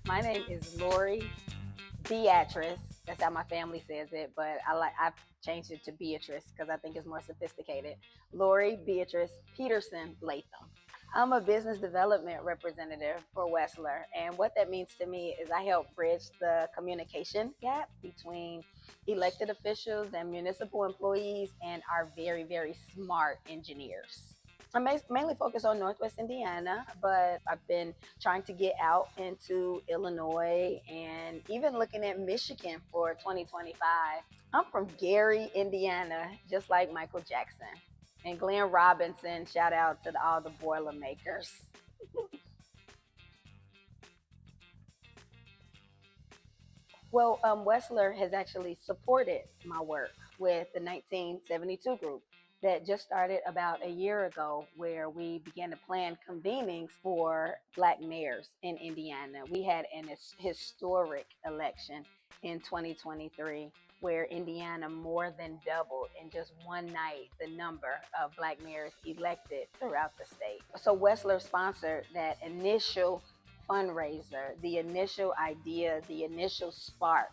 My name is Lori Beatrice. That's how my family says it, but I've changed it to Beatrice because I think it's more sophisticated. Lori Beatrice Peterson Latham. I'm a business development representative for Wessler, and what that means to me is I help bridge the communication gap between elected officials and municipal employees and our very, very smart engineers. I'm mainly focused on Northwest Indiana, but I've been trying to get out into Illinois and even looking at Michigan for 2025. I'm from Gary, Indiana, just like Michael Jackson. And Glenn Robinson, shout out to all the Boilermakers. Well, Wessler has actually supported my work with the 1972 group that just started about a year ago, where we began to plan convenings for Black mayors in Indiana. We had an historic election in 2023 where Indiana more than doubled in just one night the number of Black mayors elected throughout the state. So Wessler sponsored that initial fundraiser, the initial idea, the initial spark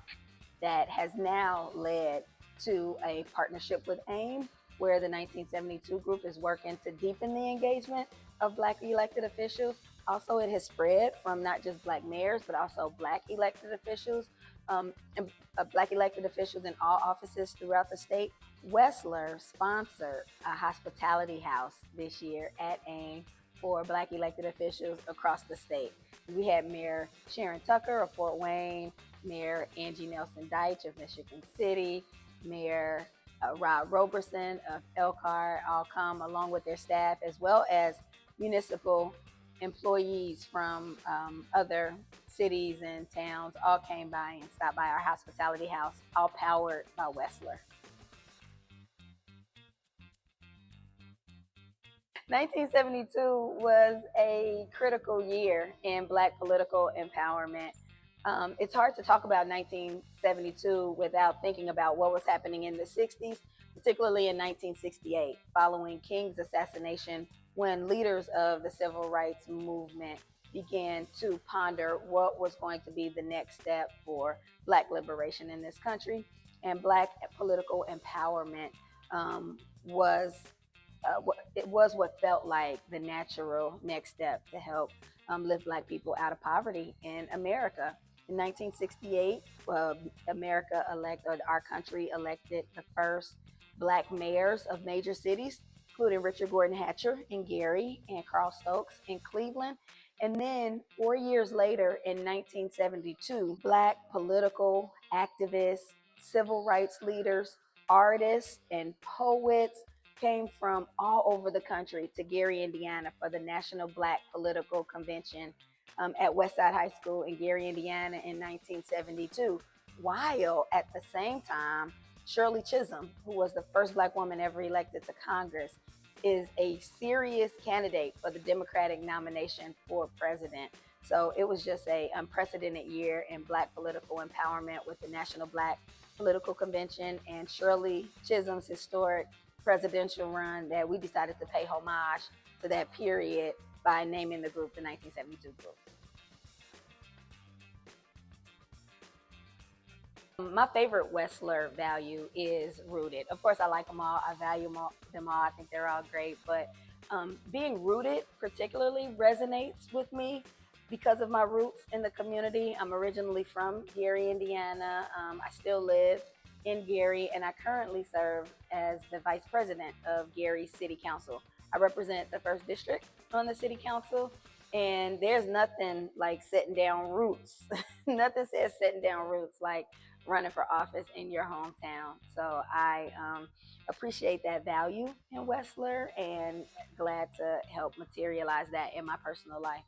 that has now led to a partnership with AIM, where the 1972 group is working to deepen the engagement of Black elected officials. Also, it has spread from not just Black mayors, but also Black elected officials, and Black elected officials in all offices throughout the state. Wessler sponsored a hospitality house this year at AIM for Black elected officials across the state. We had Mayor Sharon Tucker of Fort Wayne, Mayor Angie Nelson Deitch of Michigan City, Mayor Rod Roberson of Elkhart all come along with their staff, as well as municipal employees from other cities and towns all came by and stopped by our hospitality house, all powered by Wessler. 1972 was a critical year in Black political empowerment. It's hard to talk about 1972 without thinking about what was happening in the 60s, particularly in 1968, following King's assassination, when leaders of the civil rights movement began to ponder what was going to be the next step for Black liberation in this country. And Black political empowerment was it was what felt like the natural next step to help lift Black people out of poverty in America. In 1968, America elected, our country elected the first Black mayors of major cities, including Richard Gordon Hatcher in Gary and Carl Stokes in Cleveland. And then 4 years later, in 1972, Black political activists, civil rights leaders, artists, and poets came from all over the country to Gary, Indiana for the National Black Political Convention at Westside High School in Gary, Indiana in 1972. While at the same time, Shirley Chisholm, who was the first Black woman ever elected to Congress, is a serious candidate for the Democratic nomination for president. So it was just a unprecedented year in Black political empowerment with the National Black Political Convention and Shirley Chisholm's historic presidential run that we decided to pay homage to that period by naming the group the 1972 group. My favorite Wessler value is rooted. Of course, I like them all. I value them all. I think they're all great. But being rooted particularly resonates with me because of my roots in the community. I'm originally from Gary, Indiana. I still live in Gary, and I currently serve as the vice president of Gary City Council. I represent the first district on the city council, and there's nothing like setting down roots. Nothing says setting down roots like running for office in your hometown. So I appreciate that value in Wessler and glad to help materialize that in my personal life.